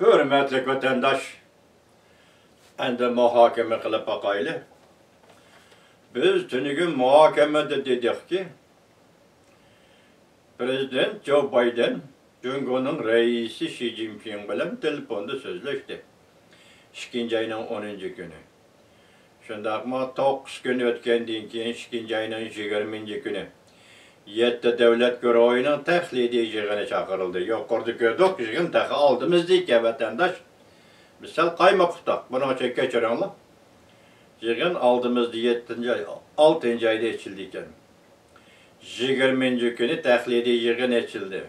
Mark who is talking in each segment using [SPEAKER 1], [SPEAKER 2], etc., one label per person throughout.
[SPEAKER 1] Hürmetli vatandaş, endi muhakeme kılıp bakaylı. Biz tünügün muhakemede dedik ki, Prezident Joe Biden, Cumhur'un reisi Xi Jinping bilen telefonda sözleşti. 2. ayının 10. günü. Şundaqma 9 gün ötkendiğin keyin 2. ayının 20. günü. 7 devlet güruhunun təxlidi yığını çağırıldı. Yuqorda gördük, yığın təxi aldığımız deyik ya vatandaş. Misal qaymoqtaq, bunu keçirinler. Yığın aldığımızda 6. ayda içildiyken. 20. günü təxlidi yığın içildi.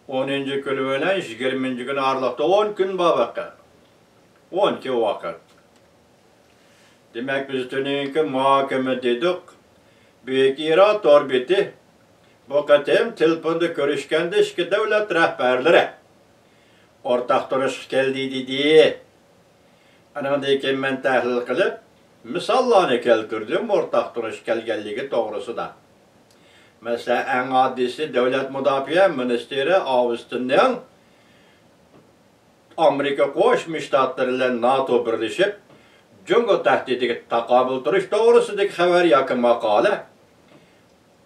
[SPEAKER 1] 10. günü ölen 20. günü aralıqda 10 gün babaqqa. 12 vakit. Demek biz tününkü muhakeme dedik. Büyük İran orbiti bu katem telefonda görüşkende iki devlet rehberleri ortak duruş geldi diye. Anadaki ben tahlil kılıp misallarını keltirdim ortak duruş gelgenliği doğrusu da. Mesela en adisi devlet müdafiye ministeri Ağustos'tan Amerika Koşmuş Ştatları ile NATO birleşip Cumhur tehdidi takabül duruş doğrusundaki haber yakın makale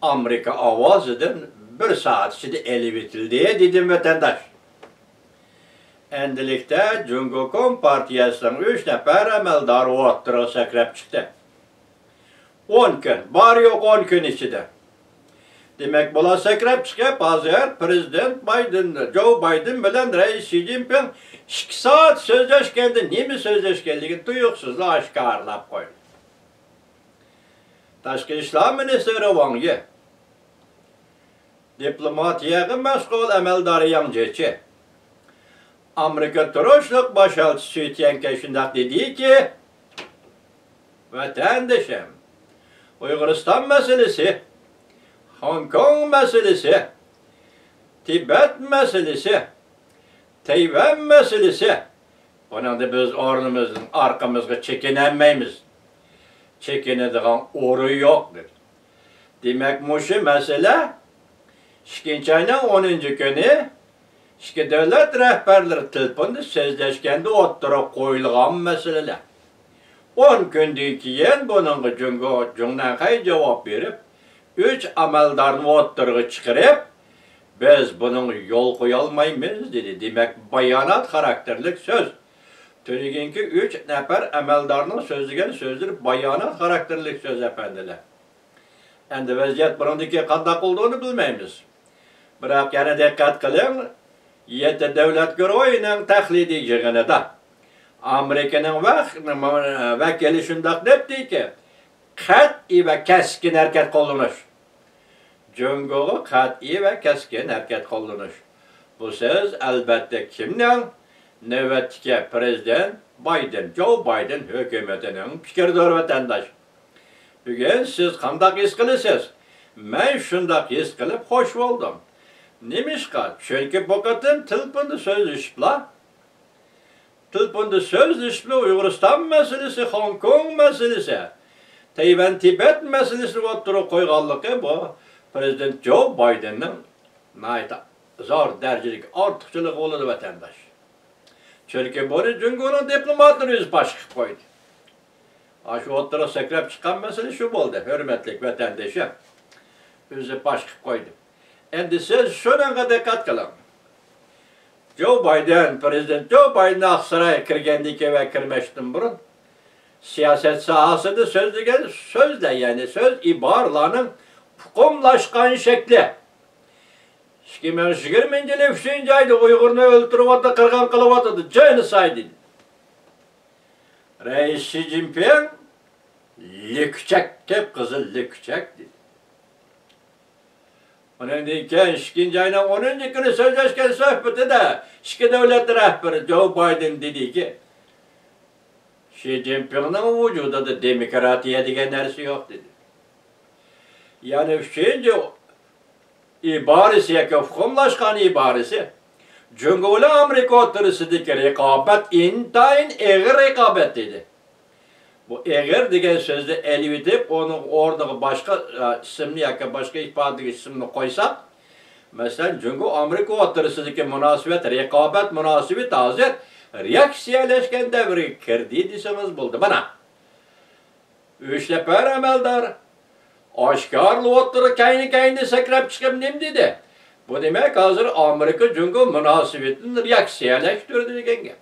[SPEAKER 1] Amerika avazıdan 1 saat içinde eli bitildi dedim vatandaş. Endilikte Cumhur Partiyası'nın 3 nefer emeldarı otturu sekrep çıktı. 10 gün, var yok 10 gün içinde. Demek bula sekrep çıkıp hazır Prezident Biden, Joe Biden bilen Reis Xi Jinping 2 saat sözleşkendi. Nemi sözleşkenliğini duyuksuzla aşkarlap koydu. Taşkı İşler Ministeri Wang Yi, diplomatiyaga meşgul emeldarı Yang Amerika turuşluk başaltısı ütyenke şundak dedi ki, vatandaşım, Uyguristan meselesi, Hong Kong meselesi, Tibet meselesi, Tayvan meselesi, bunun da biz ornumuzun arkamızga çekinemeyimiz. Çekinediğin oru yoktur. Demek muşu mesele, 2. ayının 10. günü, iki devlet rehberleri telefonda sözleşkende oturup koyulgan meseleler. 10 gündeki keyin bunun Cumhur'dan cevap verip, 3 ameldarını oturup çıkarıp, biz bunun yol koyalmayız dedi. Demek bayanat karakterlik söz. Tünüginki 3 nefer emeldarının sözlügen sözdür bayanat karakterlik söz efendiler. Endi vaziyet burundaki kandak olduğunu bilmeyimiz. Bırak yana dikkat kılın, 7 devlet güruhunun taklidi yığını da. Amerika'nın vekili şundak depti ki, kat'i ve keskin hareket kullanış. Cumhur'u kat'i ve keskin hareket kullanış. Bu söz elbette kimden? Nöbetçi Prezident Biden, Joe Biden hükümetinin fikirdir vatandaş. Bugün siz kandak his kılısınız. Ben şundak his kılıp hoş oldum. Nemişka? Çünkü bu kadın telefonda sözleşipla. Telefonda sözleşipla Uyguristan meselesi, Hong Kong meselesi, Tayvan, Tibet meselesi oturup koyganlığı bu. Prezident Joe Biden'ın zor derecelik artıkçılığı olur vatandaş. Çünkü bunu Cumhur'un diplomatları yüz başkı koydu. Şu oturup sekrep çıkan mesele şu oldu, hürmetlik vatandaşa. Yüzü başkı koydu. Endi siz şuna dikkat kılın. Joe Biden, Prezident Joe Biden Aksaray'a kirgendiki ve kirmeştim burun. Siyaset sahasında sözle yani söz ibarlarının hukumlaşkan şekli. 2020 yılı 3. ayda Uygur'unu öldürüp adı kırgan kılıp adı genocide. Reis Xi Jinping lükçek, hep kızıl lükçek dedi. Onun deyken 2. ayının 10. günü sözleşken sohbeti de 2 devlet rehberi Joe Biden dedi ki Xi Jinping'in vücuda da demokratiya degen neresi yok dedi. Yani 3. ibaresi ya ki hukumlaşkan ibaresi Cumhurlu Amerika oturusundaki rekabet intayın eğer rekabet dedi. Bu eğer degan sözde elbetip onun orada başka isimli ya başka ifade isimini koysak, mesela Cungo Amerika o'rtasidagi munosabat, raqobat munosabati hozir reaksiyalashgan davrga kirdi desamiz bo'ldi. Mana uch nafar amaldor oshkorli o'tirib kayni sakrab chiqib nim dedi. Bu demak hozir Amerika Cungo munosabatini reaksiyalashtirdi degan gap.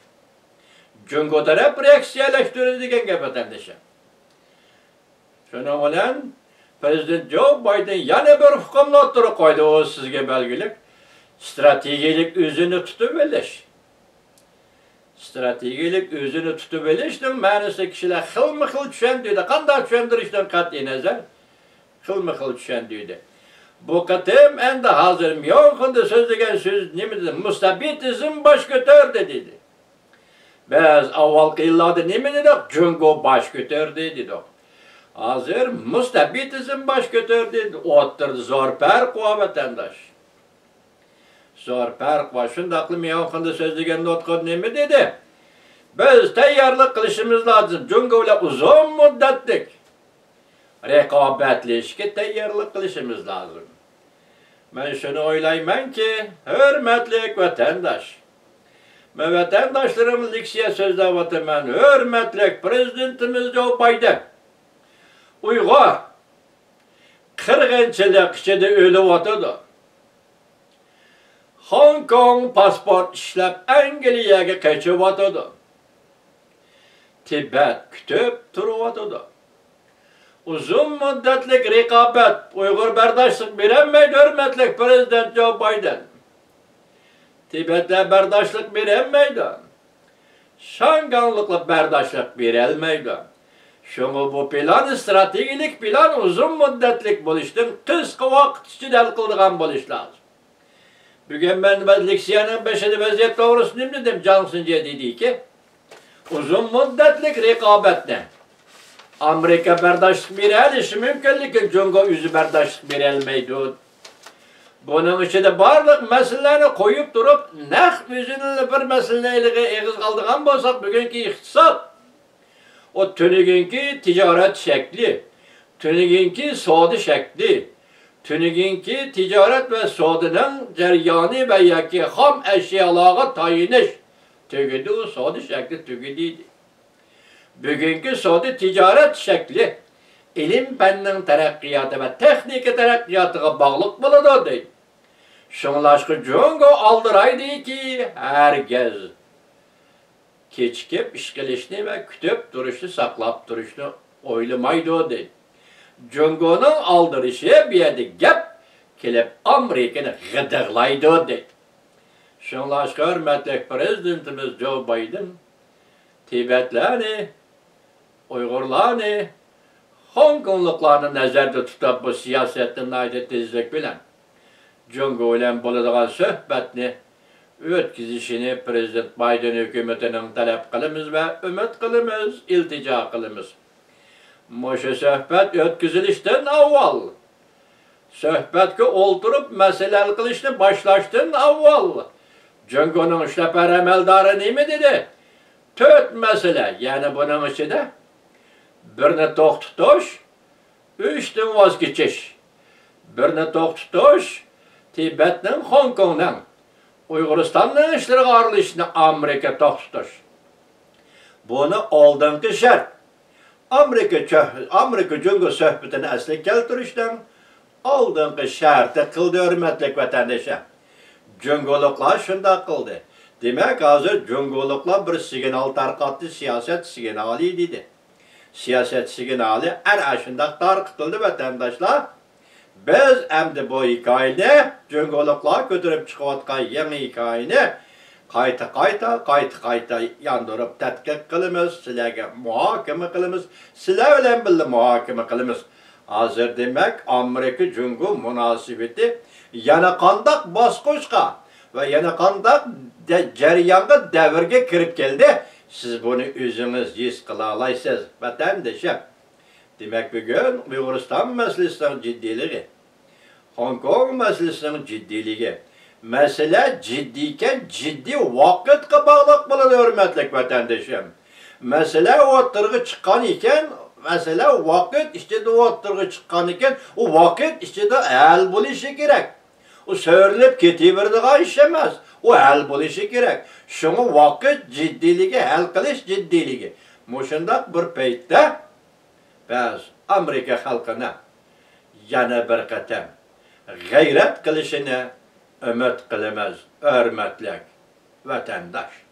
[SPEAKER 1] Cungo taraf reaksiyalashtirdi degan gap vatandoshlar. Shuning bilan Prezident Joe Biden yana bir hukmni o'tirib qo'ydi, o sizga belgilik strategik o'zini tutib olish. Strategik o'zini tutib olishning ma'nosi kishilar xilma-xil tushunadi. Qanday tushuntirishdan qat'iy nazar xilma-xil tushunadi. Bu qatim endi hozir Myonxenda so'zlagan so'z nima dedi? Mustabitizm bosh ko'tardi dedi. Biz avvalgi yillarda nima dedik? Cungo bosh ko'tardi dedik. Hozir mustabitizm bosh ko'tardi, o'tirdi zo'r farq va vatandosh. Zo'r farq va shundaqli Myonxenda so'zlagan nutqida nima dedi? Biz tayyorlik qilishimiz lozim. Cungo bilan uzun muddatlik raqobatlashishga tayyorlik qilishimiz lozim. Men shuni o'ylaymanki, hurmatli vatandosh, men vatandoshlarimiz leksiya so'zlab o'taman. Hurmatli prezidentimiz Joe Biden Uyg'ur qirg'inchilik ichida o'lib o'tadi. Hong Kong pasport ishlab Angliyaga qochib o'tadi. Tibet kutib turib o'tadi. Uzun muddatlik raqobat Uyg'ur bardoshlik berolmaydi, hurmatli prezident Joe Biden. Tibetda bardoshlik berolmaydi. Shanganliklar bardoshlik berolmaydi. Şunu bu plan stratejik plan uzun müddetlik bo'lishdan qisqa vaqt ichida hal qiladigan bo'lish lozim. Bugun men leksiyaning 5-chi vaziyat to'g'risida nima dedim? Johnson dediki, uzun müddetlik raqobatni Amerika bardoshlik bera olishi mumkin, lekin Cungo o'zi bardoshlik bera olmaydi. Buning ichida barliq masalalarni qo'yib turib, naq o'zini bir masalaga eg'iz qoldigan bo'lsak, bugungi iqtisod o tüniginki ticaret şekli, tüniginki soğudu şekli, tüniginki ticaret ve soğudunun ceryanı ve yaki ham eşyalara tayiniş tügüdü, o soğudu şekli tügüdüydü. Bugünkü soğudu ticaret şekli, ilim fennin terakkiyatı ve tekniki terakkiyatıga bağlılık buludu deydi. Şunlaşkı Cungo aldıraydı ki herkes keçikip iş gelişini ve kütüp duruşunu saklap duruşunu oylamaydı deydi. Cungo'nun aldırışı bir yerde gap kelip Amerika'nı gıdıqlaydı deydi. Şunlaşkı hürmetli prezidentimiz Joe Biden Tibetlerini, Uygurlarını, Hong Kong'luklarını nazarda tutup bu siyasetin ayda tezlik bilen Cungo ile bulunduğun söhbetini ötkizişini Prezident Biden hükümetinin talep kılımız ve ümit kılımız, iltica kılımız. Moşu söhbet ötkizilişten avval, söhbetki olturup meselel kılışını başlaştın avval, Cungo'nun işleper emeldarı ne mi dedi? 4 mesele, yani bunun içinde birini to'xtatish, 3'ten vazgeçiş, birini to'xtatish, Tibet'nin, Hong Kong'dan, Uyg'uristonning ishlariga aralashishni Amerika to'xtatish. Buni oldingi shart. Amerika Cungo suhbatini asli keltirishdan oldingi sharti qildi, hurmatli vatandoshlar. Cungoliklar shunday qildi. Demak, hozir Cungoliklar bir signal tarqatdi, siyoset signali dedi. Siyoset signali ana shunday tarqatildi vatandoshlar. Biz endi bu hikoyani Cungoliklar ko'tarib chiqayotgan yangi hikoyani qayta yandırıp tadqiq qilamiz, sizlarga muhokama qilamiz, sizlar bilan birga muhokama qilamiz. Hozir demak Amerika Cungo munosabati yana qandaq bosqichga va yana qandaq jarayonga davrga kirib keldi. Siz buni o'zingiz his qila olasiz, vatandoshlar. Demak bugun Uyg'uriston masalasining jiddiyligi, Hong Kong masalasining jiddiyligi, masala jiddiyken ciddi vakitga bağlıq bo'ladi, hurmatli vatandoshim. Mesele o'ttirg'i chiqqan ekan, mesele vaqt ichida o'ttirg'i chiqqan ekan, u vaqt ichida hal bo'lishi kerak. U so'rilib ketaveradigan ish emas. U hal bo'lishi kerak. Shuni vaqt jiddiyligi, hal qilish jiddiyligi. Mushundaq bir paytda biz Amerika xalqini yana bir qatam g'ayrat qilishini umid qilamiz, hurmatli vatandosh.